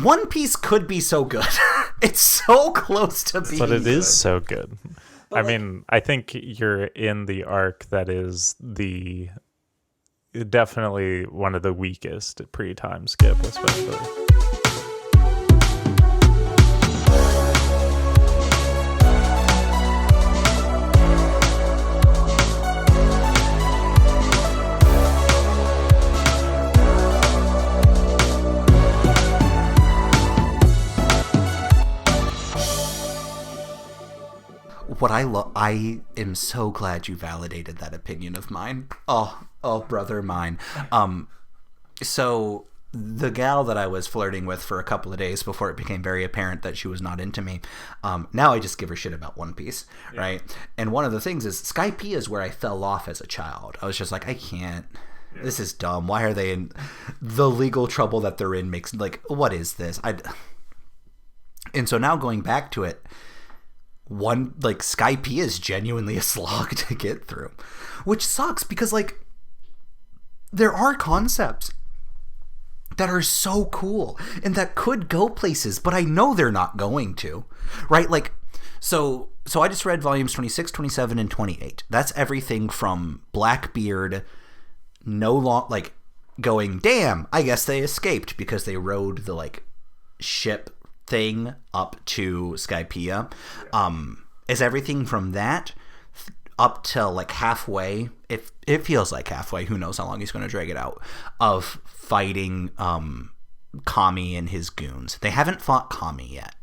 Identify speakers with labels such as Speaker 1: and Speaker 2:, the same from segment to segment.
Speaker 1: One Piece could be so good. It's so close to being
Speaker 2: But it
Speaker 1: good.
Speaker 2: is so good. I mean, I think you're in the arc that is definitely one of the weakest pre-time skip, especially.
Speaker 1: What I am so glad you validated that opinion of mine. Oh, brother mine. So the gal that I was flirting with for a couple of days before it became very apparent that she was not into me, now I just give her shit about One Piece, right? And one of the things is Skypiea is where I fell off as a child. I was just like, I can't. This is dumb. Why are they in the legal trouble that they're in? Makes like, what is this? And so now going back to it, Skypiea is genuinely a slog to get through, which sucks because there are concepts that are so cool and that could go places, but I know they're not going to, right? So I just read volumes 26, 27, and 28. That's everything from Blackbeard going, damn, I guess they escaped because they rode the ship thing up to Skypiea. Is everything from that up to halfway, if it feels like halfway, who knows how long he's going to drag it out, of fighting Kami and his goons. They haven't fought Kami yet.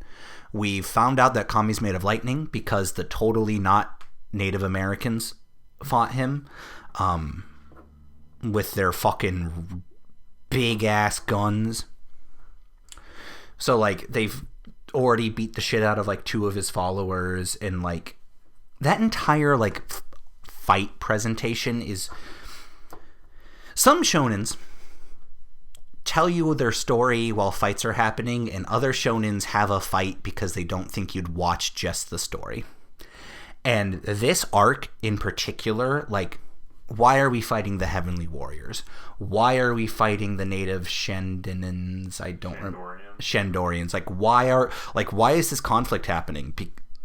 Speaker 1: We've found out that Kami's made of lightning because the totally not Native Americans fought him with their fucking big ass guns. So they've already beat the shit out of two of his followers, and that entire fight presentation is, some shonens tell you their story while fights are happening, and other shonens have a fight because they don't think you'd watch just the story. And this arc in particular, why are we fighting the Heavenly Warriors? Why are we fighting the native Shandorians? I don't remember. Shandorians. Why is this conflict happening?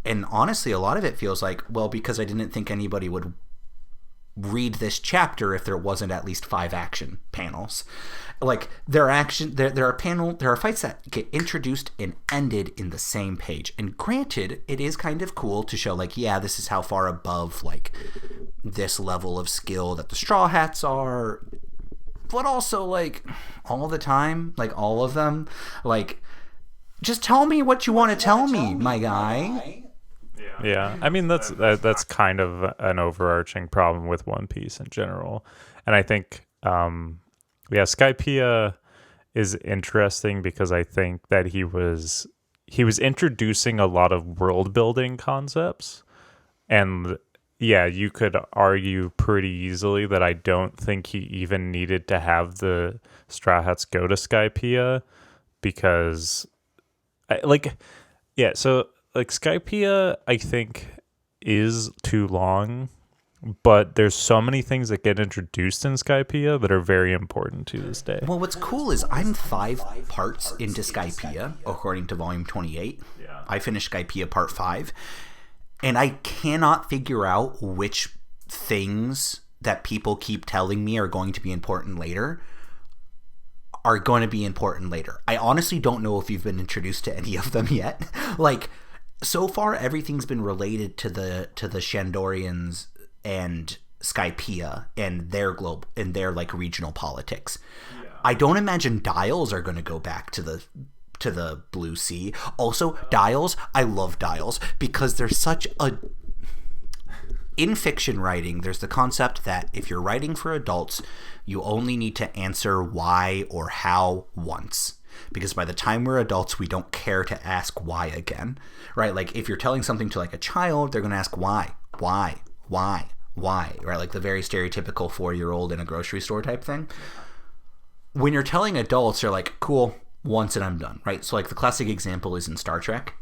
Speaker 1: And honestly, a lot of it feels because I didn't think anybody would read this chapter if there wasn't at least 5 action panels. There are fights that get introduced and ended in the same page. And granted, it is kind of cool to show this is how far above this level of skill that the Straw Hats are, but also all the time, all of them, just tell me what you want to tell me, my guy.
Speaker 2: Yeah, I mean that's kind of an overarching problem with One Piece in general, and I think Skypiea is interesting because I think that he was introducing a lot of world building concepts, and you could argue pretty easily that I don't think he even needed to have the Straw Hats go to Skypiea because Skypiea, I think, is too long, but there's so many things that get introduced in Skypiea that are very important to this day.
Speaker 1: Well, what's cool is I'm 5 parts into Skypiea, according to volume 28. Yeah. I finished Skypiea part 5, and I cannot figure out which things that people keep telling me are going to be important later. I honestly don't know if you've been introduced to any of them yet. So far, everything's been related to the Shandorians and Skypiea and their regional politics. Yeah. I don't imagine Dials are going to go back to the Blue Sea. Also, Dials, I love Dials because there's such a... In fiction writing, there's the concept that if you're writing for adults, you only need to answer why or how once. Because by the time we're adults, we don't care to ask why again, right? If you're telling something to a child, they're going to ask why, right? The very stereotypical 4-year-old in a grocery store type thing. When you're telling adults, they're cool, once and I'm done, right? So the classic example is in Star Trek.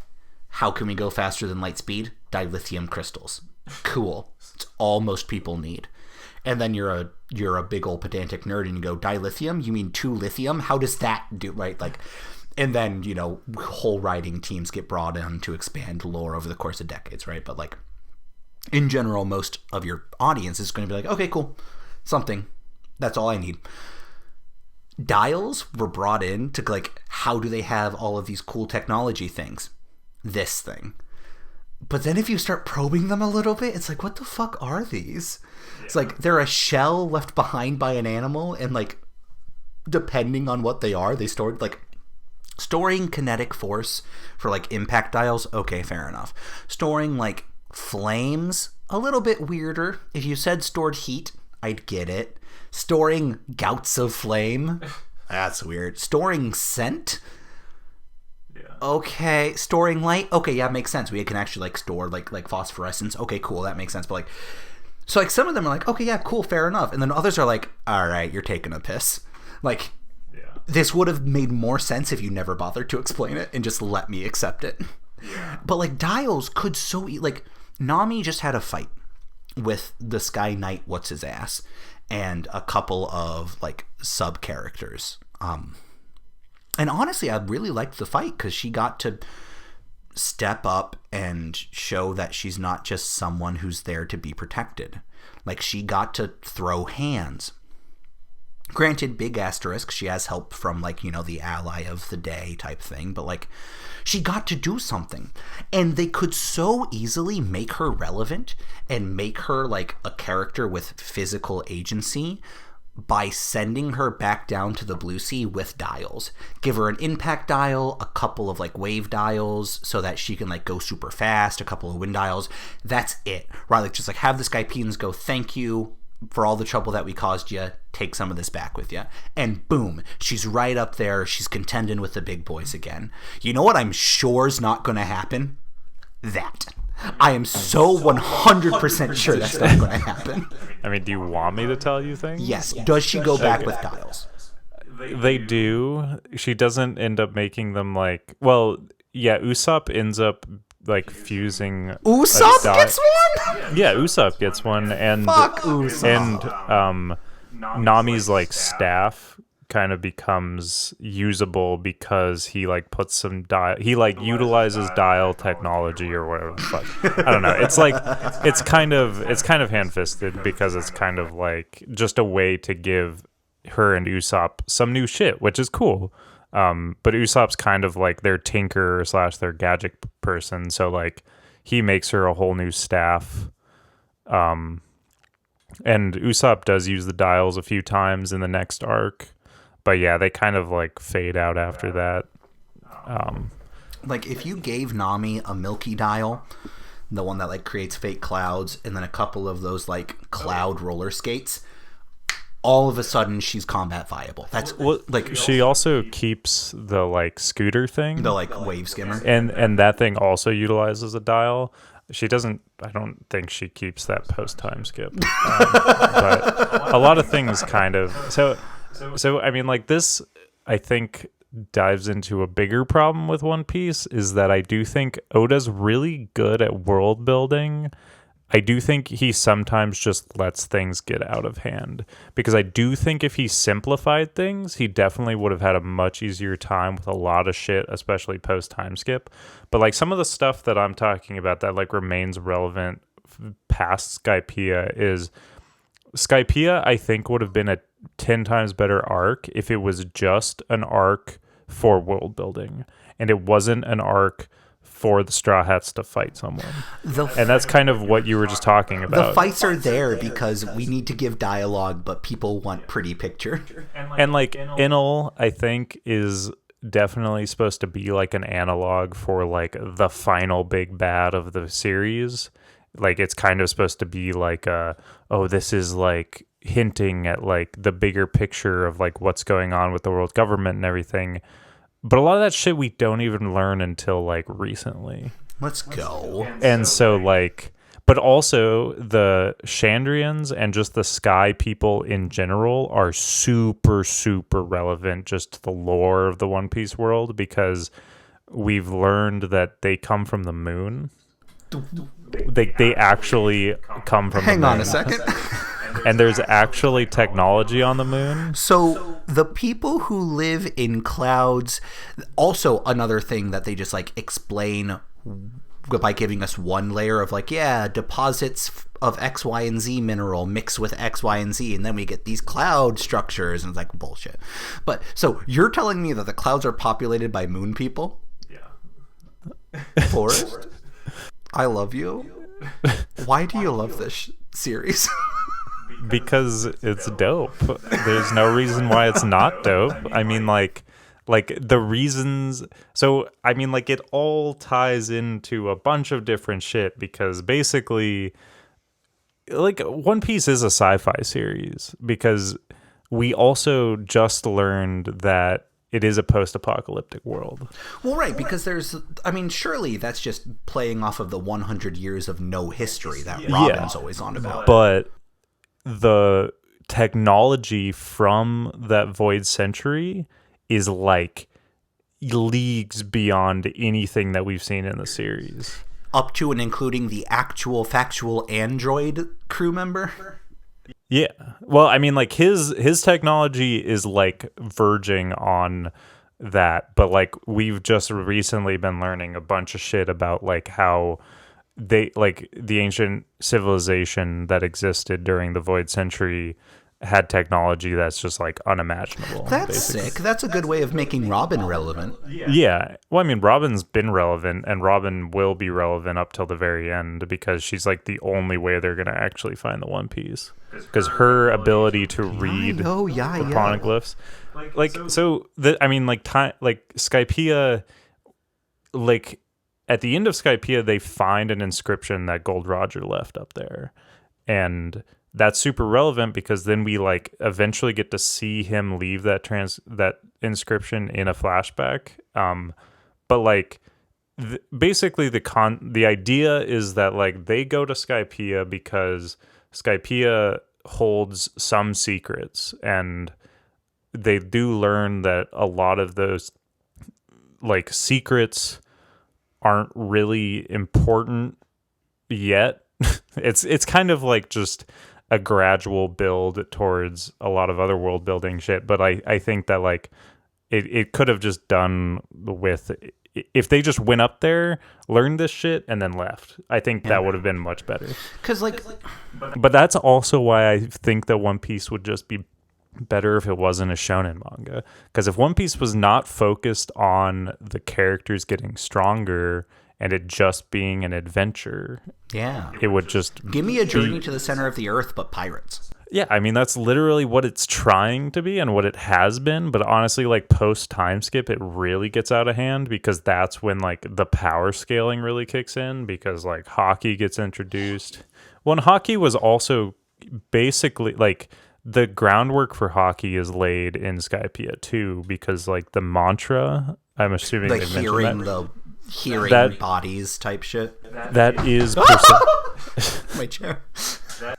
Speaker 1: How can we go faster than light speed? Dilithium crystals. Cool. It's all most people need. And then you're a big old pedantic nerd and you go, dilithium? You mean 2 lithium? How does that do, right? And then, whole writing teams get brought in to expand lore over the course of decades, right? But, like, in general, most of your audience is going to be like, okay, cool, something. That's all I need. Dials were brought in to, like, how do they have all of these cool technology things? This thing. But then if you start probing them a little bit, it's like, what the fuck are these? Yeah. It's like they're a shell left behind by an animal, and, like, depending on what they are, they stored, like, storing kinetic force for, like, impact dials, okay, fair enough. Storing, like, flames, a little bit weirder. If you said stored heat, I'd get it. Storing gouts of flame, that's weird. Storing scent, okay. Storing light, okay, yeah, makes sense. We can actually, like, store like phosphorescence, okay, cool, that makes sense. But, like, so, like, some of them are like, okay, yeah, cool, fair enough, and then others are like, all right, you're taking a piss. Like, this would have made more sense if you never bothered to explain it and just let me accept it. But, like, dials could like, Nami just had a fight with the Sky Knight what's his ass and a couple of, like, sub characters. And honestly, I really liked the fight because she got to step up and show that she's not just someone who's there to be protected. Like, she got to throw hands. Granted, big asterisk, she has help from, like, the ally of the day type thing, but, like, she got to do something. And they could so easily make her relevant and make her, like, a character with physical agency by sending her back down to the Blue Sea with dials. Give her an impact dial, a couple of, like, wave dials so that she can, like, go super fast, a couple of wind dials. That's it. Right? Like, just, like, have the Skypeans go, thank you for all the trouble that we caused you, take some of this back with you. And boom, she's right up there. She's contending with the big boys again. You know what I'm sure is not going to happen? That. I am so 100% sure that's not going to happen.
Speaker 2: I mean, do you want me to tell you things?
Speaker 1: Yes. Does she go back with dials?
Speaker 2: They do. She doesn't end up making them, like... Well, yeah, Usopp ends up, like, fusing...
Speaker 1: Usopp gets one?
Speaker 2: Yeah, Usopp gets one, and...
Speaker 1: Fuck Usopp.
Speaker 2: And, Nami's, like, staff kind of becomes usable because he, like, puts some dial... He, like, utilizes dial technology or whatever the fuck. I don't know. It's, like... It's kind of hand-fisted because it's kind of, like, just a way to give her and Usopp some new shit, which is cool. But Usopp's kind of like their tinker / their gadget person, so, like, he makes her a whole new staff. And Usopp does use the dials a few times in the next arc, but yeah, they kind of, like, fade out after that.
Speaker 1: Like, if you gave Nami a Milky dial, the one that, like, creates fake clouds, and then a couple of those, like, cloud roller skates, all of a sudden she's combat viable. That's like,
Speaker 2: she also keeps the, like, scooter thing,
Speaker 1: the, like, wave skimmer,
Speaker 2: and that thing also utilizes a dial. She doesn't. I don't think she keeps that post time skip, but a lot of things kind of. So I mean, like, this, I think, dives into a bigger problem with One Piece, is that I do think Oda's really good at world building. I do think he sometimes just lets things get out of hand, because I do think if he simplified things, he definitely would have had a much easier time with a lot of shit, especially post time skip. But, like, some of the stuff that I'm talking about that, like, remains relevant past Skypiea is Skypiea, I think, would have been a 10 times better arc if it was just an arc for world building and it wasn't an arc for the Straw Hats to fight someone. And that's kind of what you were just talking about.
Speaker 1: The fights are there because we need to give dialogue, but people want pretty picture.
Speaker 2: And, like, Enel, I think, is definitely supposed to be, like, an analog for, like, the final big bad of the series. Like, it's kind of supposed to be like, this is, like, hinting at, like, the bigger picture of, like, what's going on with the world government and everything. But a lot of that shit we don't even learn until, like, recently.
Speaker 1: Let's go.
Speaker 2: And so, like, but also the Chandrians and just the Sky people in general are super, super relevant just to the lore of the One Piece world, because we've learned that they come from the moon. They actually come from the moon.
Speaker 1: Hang on a second.
Speaker 2: and there's actually technology on the moon.
Speaker 1: So the people who live in clouds, also another thing that they just like explain by giving us one layer of like, yeah, deposits of X, Y, and Z mineral mix with X, Y, and Z, and then we get these cloud structures, and it's like bullshit. But so you're telling me that the clouds are populated by moon people?
Speaker 2: Yeah.
Speaker 1: Forrest, I love you. Why do you love this series?
Speaker 2: Because it's dope. There's no reason why it's not dope. I mean, like the reasons. So I mean, like, it all ties into a bunch of different shit, because basically, like, One Piece is a sci-fi series, because we also just learned that it is a post-apocalyptic world.
Speaker 1: Well, right, because I mean, surely that's just playing off of the 100 years of no history that Robin's always on about.
Speaker 2: But the technology from that Void Century is like leagues beyond anything that we've seen in the series.
Speaker 1: Up to and including the actual factual android crew member?
Speaker 2: Yeah. Well, I mean, like, his technology is like verging on that, but like we've just recently been learning a bunch of shit about like how they, like, the ancient civilization that existed during the Void Century had technology that's just like unimaginable.
Speaker 1: That's
Speaker 2: basically
Speaker 1: sick. That's a good way of making Robin relevant.
Speaker 2: Yeah. Well, I mean, Robin's been relevant, and Robin will be relevant up till the very end, because she's like the only way they're going to actually find the One Piece. Because her ability to read the poneglyphs. Like, so, I mean, like, Skypiea, like, at the end of Skypiea, they find an inscription that Gold Roger left up there. And that's super relevant, because then we like eventually get to see him leave that inscription in a flashback. But like basically the idea is that like they go to Skypiea because Skypiea holds some secrets, and they do learn that a lot of those like secrets aren't really important yet. It's kind of like just a gradual build towards a lot of other world building shit, but I think that like it could have just done with, if they just went up there, learned this shit, and then left. I think that would have been much better. But that's also why I think that One Piece would just be better if it wasn't a shonen manga. Because if One Piece was not focused on the characters getting stronger and it just being an adventure, it would just
Speaker 1: give me a journey to the center of the earth, but pirates.
Speaker 2: Yeah, I mean, that's literally what it's trying to be and what it has been. But honestly, like, post time skip, it really gets out of hand, because that's when like the power scaling really kicks in, because like hockey gets introduced. Well, and hockey was also basically like the groundwork for hockey is laid in Skypiea too, because like the mantra, I'm assuming
Speaker 1: the
Speaker 2: they
Speaker 1: hearing
Speaker 2: mentioned that.
Speaker 1: Hearing
Speaker 2: that,
Speaker 1: bodies type shit.
Speaker 2: That is
Speaker 1: my chair.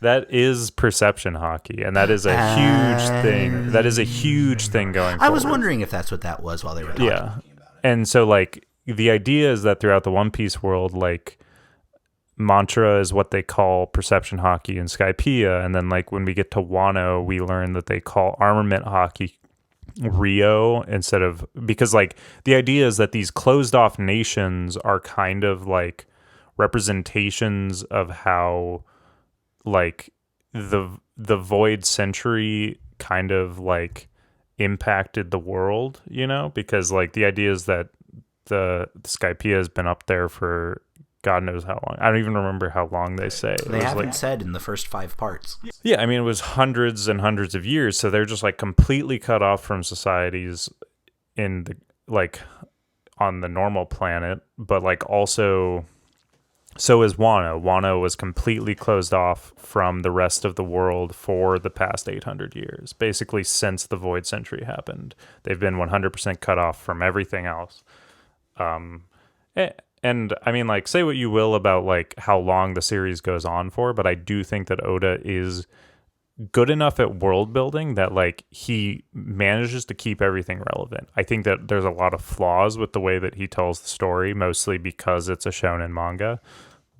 Speaker 2: That is perception hockey, and that is a huge thing. That is a huge thing going forward.
Speaker 1: I was wondering if that's what that was while they were talking about it.
Speaker 2: And so like the idea is that throughout the One Piece world, like mantra is what they call perception hockey in Skypiea, and then like when we get to Wano, we learn that they call armament hockey Rio, instead of, because like the idea is that these closed off nations are kind of like representations of how like the Void Century kind of like impacted the world, you know, because like the idea is that the Skypiea has been up there for God knows how long. I don't even remember how long they say.
Speaker 1: They haven't said in the first 5 parts.
Speaker 2: Yeah, I mean, it was hundreds and hundreds of years, so they're just like completely cut off from societies in the like on the normal planet, but like also so is Wano. Wano was completely closed off from the rest of the world for the past 800 years. Basically, since the Void Century happened, they've been 100% cut off from everything else. And I mean, like, say what you will about like how long the series goes on for, but I do think that Oda is good enough at world building that like he manages to keep everything relevant. I think that there's a lot of flaws with the way that he tells the story, mostly because it's a shonen manga,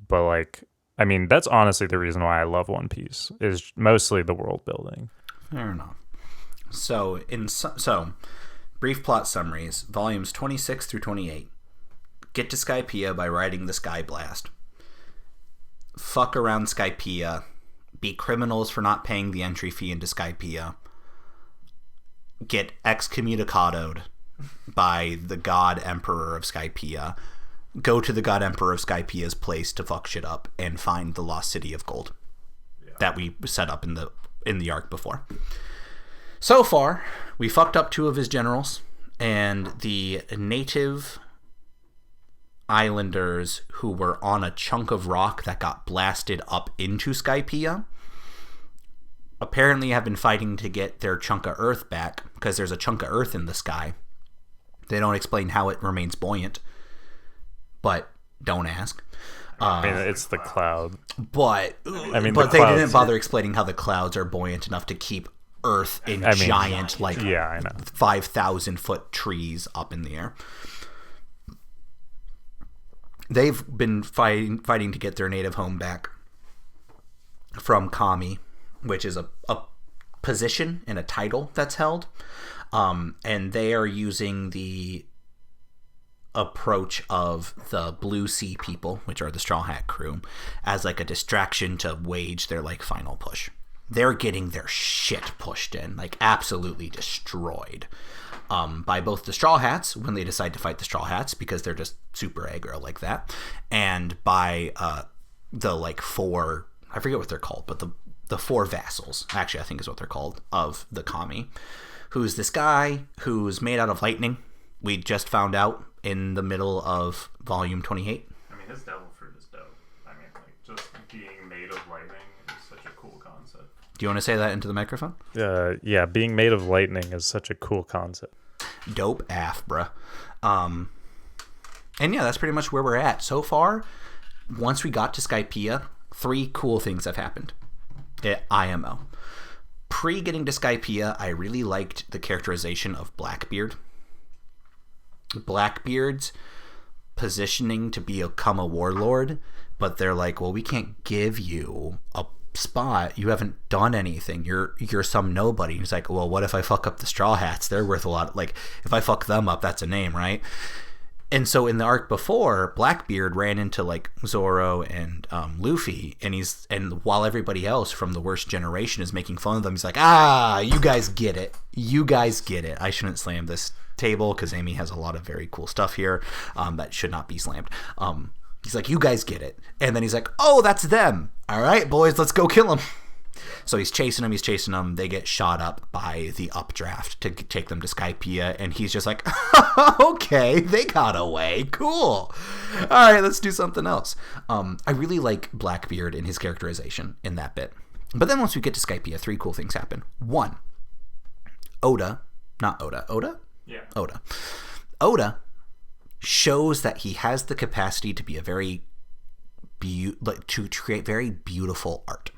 Speaker 2: but like I mean, that's honestly the reason why I love One Piece, is mostly the world building.
Speaker 1: Fair enough. So, brief plot summaries. Volumes 26 through 28. Get to Skypiea by riding the Sky Blast. Fuck around Skypiea. Be criminals for not paying the entry fee into Skypiea. Get excommunicadoed by the God Emperor of Skypiea. Go to the God Emperor of Skypiea's place to fuck shit up and find the lost city of gold that we set up in the arc before. So far, we fucked up 2 of his generals, and the native islanders who were on a chunk of rock that got blasted up into Skypiea apparently have been fighting to get their chunk of earth back, because there's a chunk of earth in the sky. They don't explain how it remains buoyant, but don't ask.
Speaker 2: I mean, it's the cloud.
Speaker 1: But they didn't bother explaining how the clouds are buoyant enough to keep earth in giant, I know, 5,000-foot trees up in the air. They've been fighting to get their native home back from Kami, which is a position and a title that's held. And they are using the approach of the Blue Sea people, which are the Straw Hat crew, as like a distraction to wage their like final push. They're getting their shit pushed in, like absolutely destroyed, by both the Straw Hats when they decide to fight the Straw Hats, because they're just super aggro like that, and by the like 4, I forget what they're called, but the 4 vassals, actually I think is what they're called, of the Kami, who's this guy who's made out of lightning. We just found out in the middle of volume 28.
Speaker 2: I mean, his devil fruit is dope. I mean, like, just being made of lightning is such a cool concept.
Speaker 1: Do you want to say that into the microphone?
Speaker 2: Yeah, being made of lightning is such a cool concept.
Speaker 1: Dope af, bruh. And yeah, that's pretty much where we're at. So far, once we got to Skypiea, 3 cool things have happened at IMO. Pre getting to Skypiea, I really liked the characterization of Blackbeard. Blackbeard's positioning to become a warlord, but they're like, well, we can't give you a spot. You haven't done anything. You're some nobody. He's like, well, what if I fuck up the Straw Hats? They're worth a lot. Like, if I fuck them up, that's a name, right? And so in the arc before, Blackbeard ran into like Zoro and Luffy, and while everybody else from the worst generation is making fun of them, he's like, you guys get it. You guys get it. I shouldn't slam this table because Amy has a lot of very cool stuff here that should not be slammed. He's like, you guys get it. And then he's like, oh, that's them. All right, boys, let's go kill them. So he's chasing them. They get shot up by the updraft to take them to Skypiea. And he's just like, okay, they got away. Cool. All right, let's do something else. I really like Blackbeard and his characterization in that bit. But then once we get to Skypiea, 3 cool things happen. 1, Oda shows that he has the capacity to be to create very beautiful art.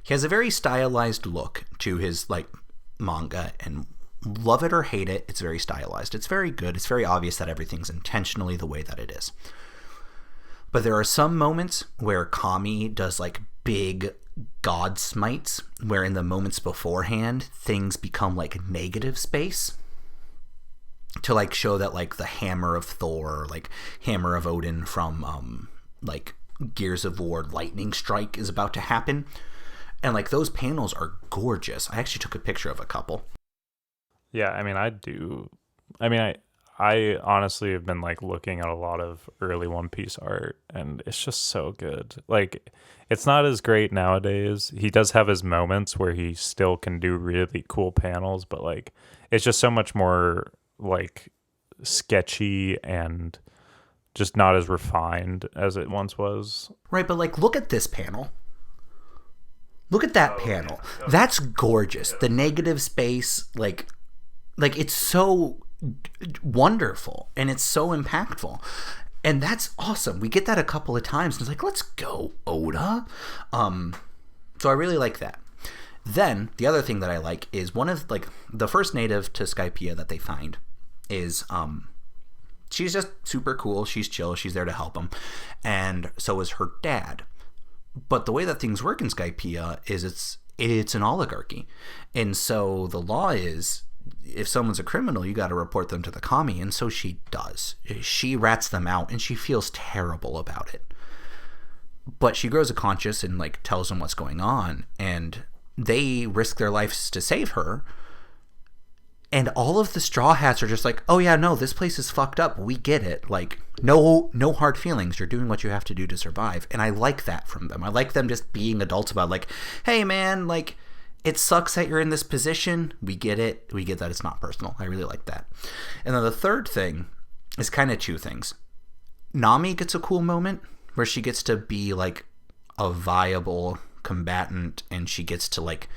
Speaker 1: He has a very stylized look to his like manga, and love it or hate it, it's very stylized. It's very good. It's very obvious that everything's intentionally the way that it is. But there are some moments where Kami does like big god smites, where in the moments beforehand things become like negative space, to like show that like the hammer of Thor, or like hammer of Odin from like Gears of War lightning strike is about to happen. And like those panels are gorgeous. I actually took a picture of a couple.
Speaker 2: Yeah, I mean, I honestly have been like looking at a lot of early One Piece art, and it's just so good. Like, it's not as great nowadays. He does have his moments where he still can do really cool panels, but like it's just so much more like sketchy and just not as refined as it once was.
Speaker 1: Right, but like look at this panel. Look at that panel. Yeah. That's gorgeous. Yeah. The negative space, like it's so wonderful and it's so impactful. And that's awesome. We get that a couple of times. And it's like, let's go, Oda. So I really like that. Then the other thing that I like is one of like the first native to Skypiea that they find is she's just super cool. She's chill. She's there to help them. And so is her dad. But the way that things work in Skypiea is it's an oligarchy. And so the law is, if someone's a criminal, you got to report them to the commie. And so she does. She rats them out, and she feels terrible about it. But she grows a conscience and like tells them what's going on, and they risk their lives to save her. And all of the Straw Hats are just like, oh yeah, no, this place is fucked up. We get it. Like, no hard feelings. You're doing what you have to do to survive. And I like that from them. I like them just being adults about like, hey man, like, it sucks that you're in this position. We get it. We get that it's not personal. I really like that. And then the third thing is kind of two things. Nami gets a cool moment where she gets to be like a viable combatant, and she gets to like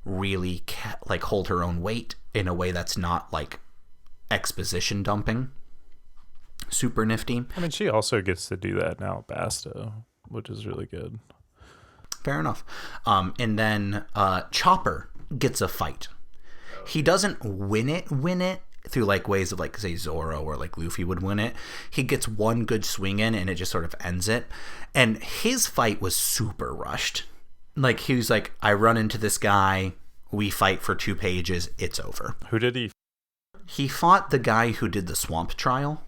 Speaker 1: really like hold her own weight in a way that's not like exposition dumping. Super nifty.
Speaker 2: I mean, she also gets to do that now at Basta, which is really good.
Speaker 1: Fair enough. And then Chopper gets a fight. He doesn't win it through like ways of like, say, Zoro or like Luffy would win it. He gets one good swing in and it just sort of ends it. And his fight was super rushed. Like, he was like, I run into this guy, we fight for 2 pages, it's over.
Speaker 2: Who did he?
Speaker 1: He fought the guy who did the swamp trial.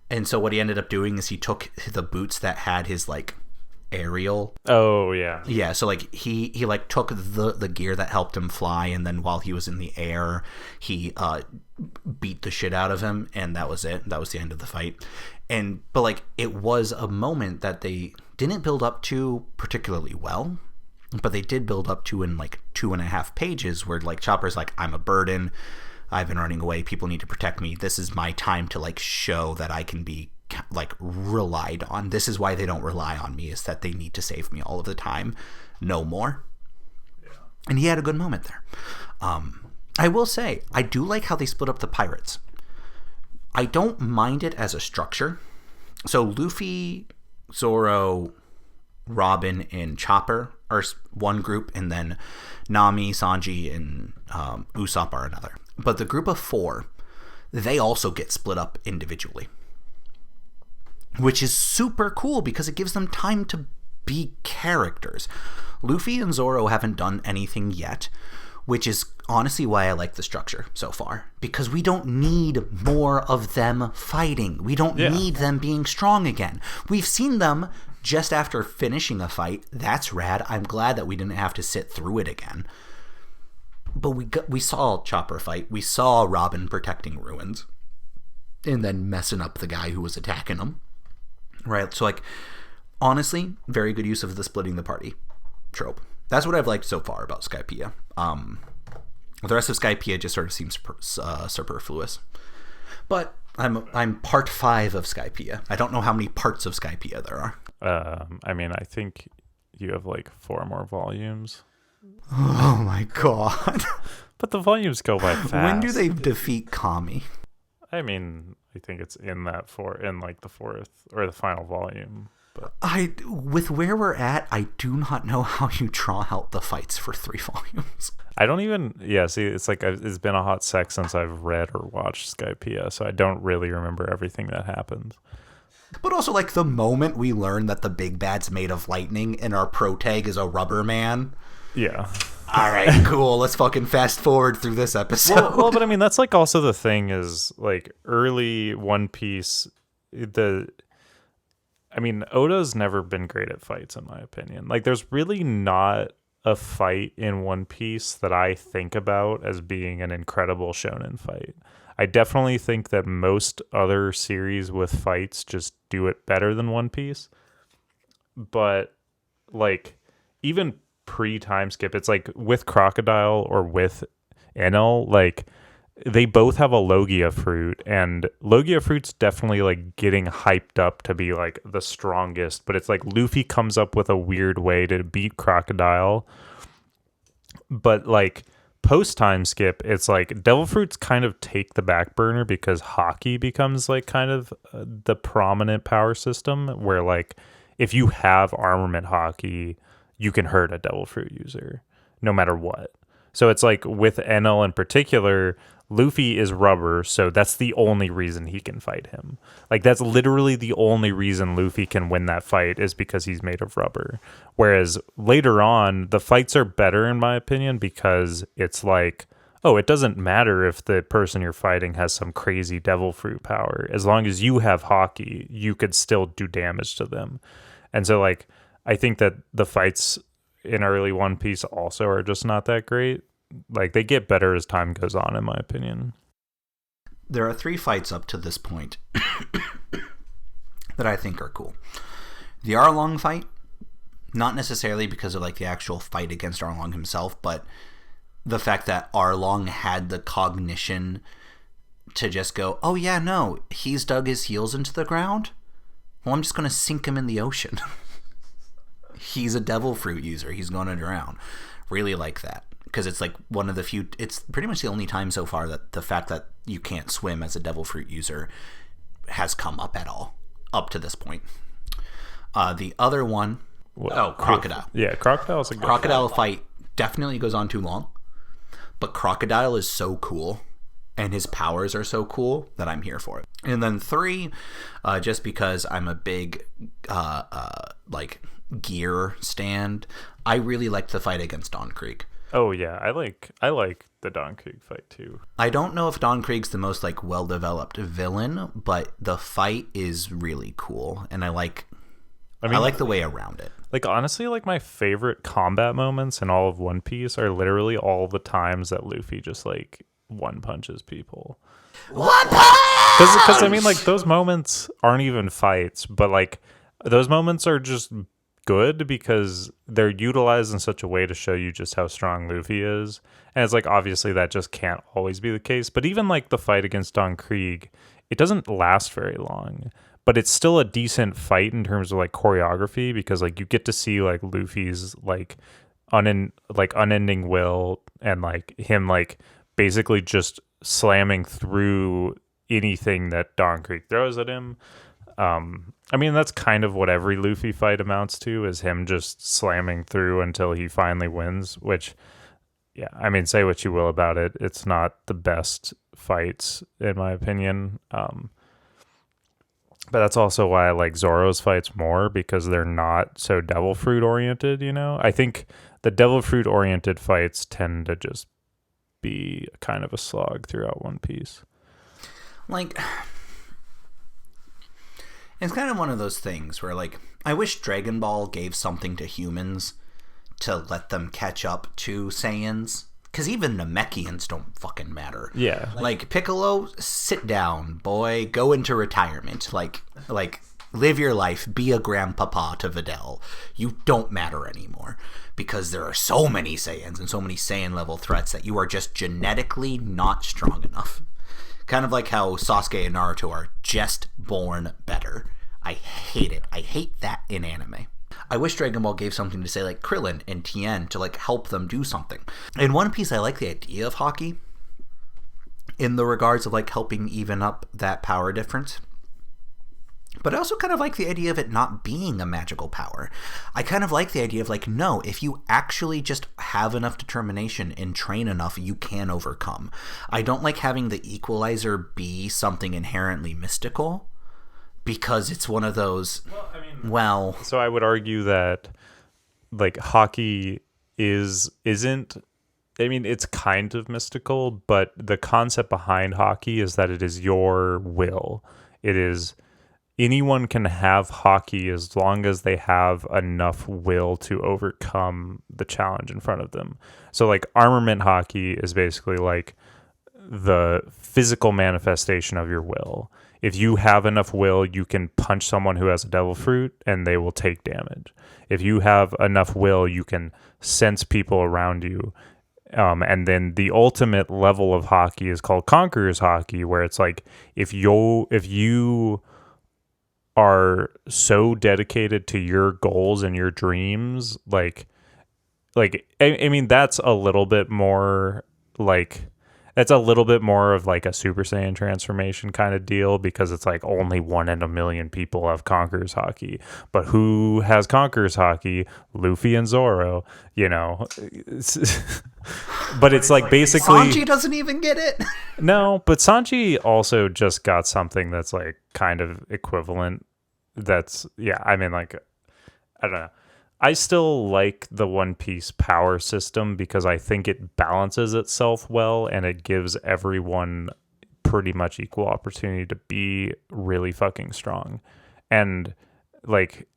Speaker 1: And so what he ended up doing is he took the boots that had his like aerial.
Speaker 2: Oh yeah.
Speaker 1: Yeah, so like he like took the gear that helped him fly, and then while he was in the air, he beat the shit out of him, and that was it. That was the end of the fight. But like, it was a moment that they didn't build up to particularly well, but they did build up to in like 2.5 pages, where like Chopper's like, I'm a burden, I've been running away, people need to protect me, this is my time to like show that I can be like relied on. This is why they don't rely on me, is that they need to save me all of the time, no more. Yeah. And he had a good moment there. I will say, I do like how they split up the pirates. I don't mind it as a structure. So Luffy, Zoro, Robin, and Chopper are one group, and then Nami, Sanji, and Usopp are another. But the group of 4, they also get split up individually, which is super cool because it gives them time to be characters. Luffy and Zoro haven't done anything yet, which is honestly why I like the structure so far, because we don't need more of them fighting. We don't need them being strong again. We've seen them just after finishing a fight. That's rad. I'm glad that we didn't have to sit through it again. But we saw Chopper fight. We saw Robin protecting ruins and then messing up the guy who was attacking him. Right? So like, honestly, very good use of the splitting the party trope. That's what I've liked so far about Skypiea. The rest of Skypiea just sort of seems superfluous. But I'm part 5 of Skypiea. I don't know how many parts of Skypiea there are.
Speaker 2: I mean, I think you have like 4 more volumes.
Speaker 1: Oh my god.
Speaker 2: But the volumes go by fast.
Speaker 1: When do they defeat Kami?
Speaker 2: I mean, I think it's in like the 4th or the final volume. But
Speaker 1: with where we're at, I do not know how you draw out the fights for 3 volumes.
Speaker 2: I don't even, see, it's like it's been a hot sec since I've read or watched Skypiea, so I don't really remember everything that happened.
Speaker 1: But also, like, the moment we learn that the big bad's made of lightning and our pro tag is a rubber man.
Speaker 2: Yeah.
Speaker 1: All right, cool. Let's fucking fast forward through this episode.
Speaker 2: Well, but I mean, that's like also the thing is like early One Piece, Oda's never been great at fights, in my opinion. Like, there's really not a fight in One Piece that I think about as being an incredible shonen fight. I definitely think that most other series with fights just do it better than One Piece. But, like, even pre-time skip, it's like with Crocodile or with Enel, like, they both have a Logia fruit, and Logia fruit's definitely like getting hyped up to be like the strongest, but it's like Luffy comes up with a weird way to beat Crocodile. But like post time skip, it's like Devil fruits kind of take the back burner because Haki becomes like kind of the prominent power system where like if you have armament Haki, you can hurt a Devil fruit user no matter what. So it's like with Enel in particular, Luffy is rubber, so that's the only reason he can fight him. Like, that's literally the only reason Luffy can win that fight is because he's made of rubber. Whereas later on, the fights are better, in my opinion, because it's like, oh, it doesn't matter if the person you're fighting has some crazy devil fruit power. As long as you have Haki, you could still do damage to them. And so, like, I think that the fights in early One Piece also are just not that great. Like, they get better as time goes on, in my opinion.
Speaker 1: There are 3 fights up to this point that I think are cool. The Arlong fight, not necessarily because of like the actual fight against Arlong himself, but the fact that Arlong had the cognition to just go, oh yeah, no, he's dug his heels into the ground. Well, I'm just going to sink him in the ocean. He's a devil fruit user. He's going to drown. Really like that. Because it's like one of the few, it's pretty much the only time so far that the fact that you can't swim as a devil fruit user has come up at all, up to this point. The other one, Crocodile.
Speaker 2: Yeah, Crocodile's a good
Speaker 1: Crocodile fight definitely goes on too long, but Crocodile is so cool, and his powers are so cool that I'm here for it. And then 3, just because I'm a big, like, gear stand, I really liked the fight against Don Krieg.
Speaker 2: Oh yeah, I like the Don Krieg fight too.
Speaker 1: I don't know if Don Krieg's the most like well-developed villain, but the fight is really cool, and I like the way around it. Like,
Speaker 2: honestly, like, my favorite combat moments in all of One Piece are literally all the times that Luffy just like one punches people.
Speaker 1: One punch!
Speaker 2: Because I mean, like, those moments aren't even fights, but like those moments are just good because they're utilized in such a way to show you just how strong Luffy is. And it's like, obviously that just can't always be the case, but even like the fight against Don Krieg, it doesn't last very long, but it's still a decent fight in terms of like choreography, because like you get to see like Luffy's like unending will, and like him like basically just slamming through anything that Don Krieg throws at him. I mean, that's kind of what every Luffy fight amounts to, is him just slamming through until he finally wins, which, yeah, I mean, say what you will about it, it's not the best fights, in my opinion. But that's also why I like Zoro's fights more, because they're not so devil fruit oriented, you know? I think the devil fruit oriented fights tend to just be kind of a slog throughout One Piece.
Speaker 1: Like, it's kind of one of those things where, like, I wish Dragon Ball gave something to humans to let them catch up to Saiyans. Because even Namekians don't fucking matter.
Speaker 2: Yeah.
Speaker 1: Like, Piccolo, sit down, boy. Go into retirement. Like, live your life. Be a grandpapa to Videl. You don't matter anymore. Because there are so many Saiyans and so many Saiyan-level threats that you are just genetically not strong enough. Kind of like how Sasuke and Naruto are just born better. I hate it. I hate that in anime. I wish Dragon Ball gave something to say like Krillin and Tien to like help them do something. In One Piece, I like the idea of Haki in the regards of like helping even up that power difference. But I also kind of like the idea of it not being a magical power. I kind of like the idea of like, no, if you actually just have enough determination and train enough, you can overcome. I don't like having the equalizer be something inherently mystical, because it's one of those,
Speaker 2: So I would argue that like Haki isn't, I mean, it's kind of mystical, but the concept behind Haki is that it is your will. It is, anyone can have Haki as long as they have enough will to overcome the challenge in front of them. So like armament Haki is basically like the physical manifestation of your will. If you have enough will, you can punch someone who has a devil fruit and they will take damage. If you have enough will, you can sense people around you. And then the ultimate level of Haki is called Conqueror's Haki, where it's like if you are so dedicated to your goals and your dreams, like I mean, that's a little bit more like, That's a little bit more of like a Super Saiyan transformation kind of deal, because it's like only 1 in a million people have Conqueror's Haki. But who has Conqueror's Haki? Luffy and Zoro, you know. But it's like basically...
Speaker 1: Sanji doesn't even get it.
Speaker 2: No, but Sanji also just got something that's like kind of equivalent. That's, yeah, I mean, like, I don't know. I still like the One Piece power system because I think it balances itself well and it gives everyone pretty much equal opportunity to be really fucking strong. And like,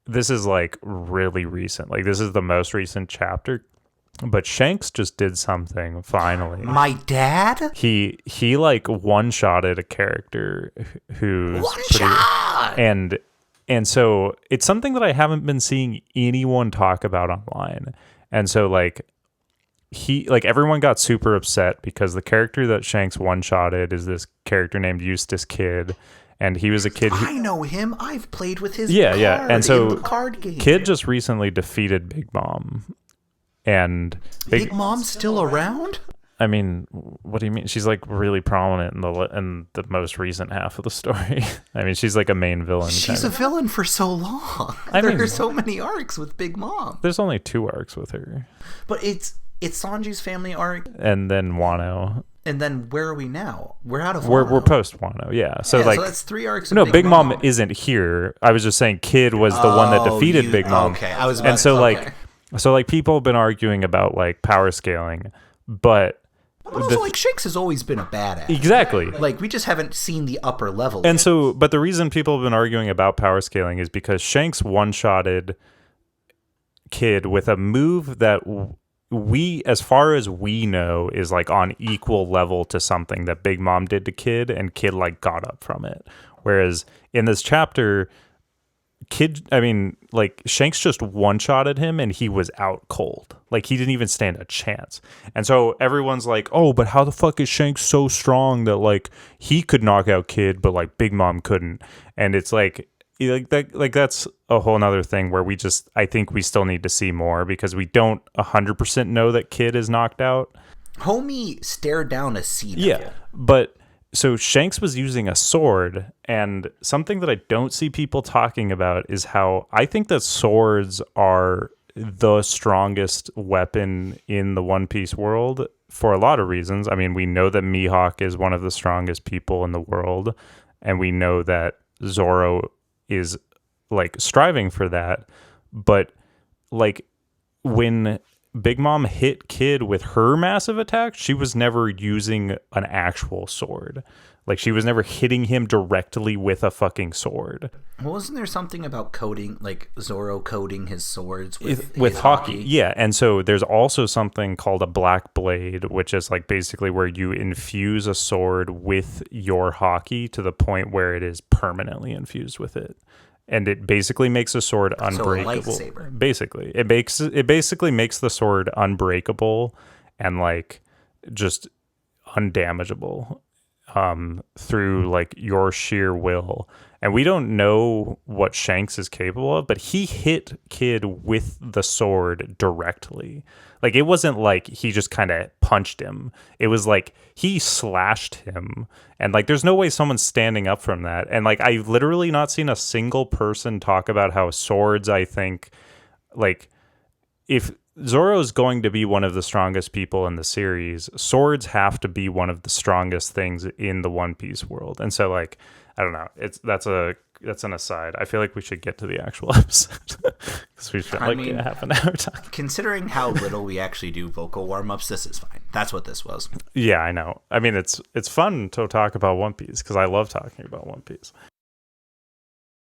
Speaker 2: this is like really recent. Like, this is the most recent chapter, but Shanks just did something finally.
Speaker 1: My dad?
Speaker 2: He like one-shotted a character who's
Speaker 1: one shot!
Speaker 2: And so it's something that I haven't been seeing anyone talk about online. And so like everyone got super upset because the character that Shanks one-shotted is this character named Eustace Kid. And he was a kid who...
Speaker 1: I know him. I've played with his
Speaker 2: card
Speaker 1: and so in the card game.
Speaker 2: Kid just recently defeated Big Mom. And
Speaker 1: Big Mom's still around?
Speaker 2: I mean, what do you mean? She's like really prominent in the most recent half of the story. I mean, she's like a main villain.
Speaker 1: She's a villain for so long. There are so many arcs with Big Mom.
Speaker 2: There's only 2 arcs with her.
Speaker 1: But it's Sanji's family arc.
Speaker 2: And then Wano.
Speaker 1: And then where are we now? We're out of Wano.
Speaker 2: We're post Wano, yeah. So like,
Speaker 1: so that's 3 arcs.
Speaker 2: No, Big Mom isn't here. I was just saying Kid was the one that defeated Big Mom.
Speaker 1: Okay, I was.
Speaker 2: And so like people have been arguing about like power scaling, but
Speaker 1: also like Shanks has always been a badass.
Speaker 2: Exactly.
Speaker 1: Like we just haven't seen the upper level.
Speaker 2: And so, but the reason people have been arguing about power scaling is because Shanks one-shotted Kid with a move that we, as far as we know, is like on equal level to something that Big Mom did to Kid, and Kid like got up from it. Whereas in this chapter, Shanks just one-shotted him and he was out cold. Like, he didn't even stand a chance. And so everyone's like, oh, but how the fuck is Shanks so strong that, like, he could knock out Kid, but, like, Big Mom couldn't? And it's like that's a whole nother thing where I think we still need to see more because we don't 100% know that Kid is knocked out.
Speaker 1: Homie stared down a sea devil.
Speaker 2: Yeah, but... So Shanks was using a sword, and something that I don't see people talking about is how I think that swords are the strongest weapon in the One Piece world for a lot of reasons. I mean, we know that Mihawk is one of the strongest people in the world, and we know that Zoro is like striving for that. But like when Big Mom hit Kid with her massive attack, she was never using an actual sword. Like, she was never hitting him directly with a fucking sword.
Speaker 1: Well, wasn't there something about coating, like Zoro coating his swords with
Speaker 2: Haki? Yeah, and so there's also something called a black blade, which is like basically where you infuse a sword with your Haki to the point where it is permanently infused with it. And it basically makes a sword unbreakable.
Speaker 1: So a lightsaber.
Speaker 2: Basically, it basically makes the sword unbreakable and like just undamageable through like your sheer will. And we don't know what Shanks is capable of, but he hit Kid with the sword directly. Like, it wasn't like he just kind of punched him. It was like he slashed him. And like, there's no way someone's standing up from that. And like, I've literally not seen a single person talk about how swords, I think, like, if Zoro's going to be one of the strongest people in the series, swords have to be one of the strongest things in the One Piece world. And so like, I don't know. That's an aside. I feel like we should get to the actual episode because we spent like a half an hour talking.
Speaker 1: Considering how little we actually do vocal warm-ups, this is fine. That's what this was.
Speaker 2: Yeah, I know. I mean, it's fun to talk about One Piece because I love talking about One Piece.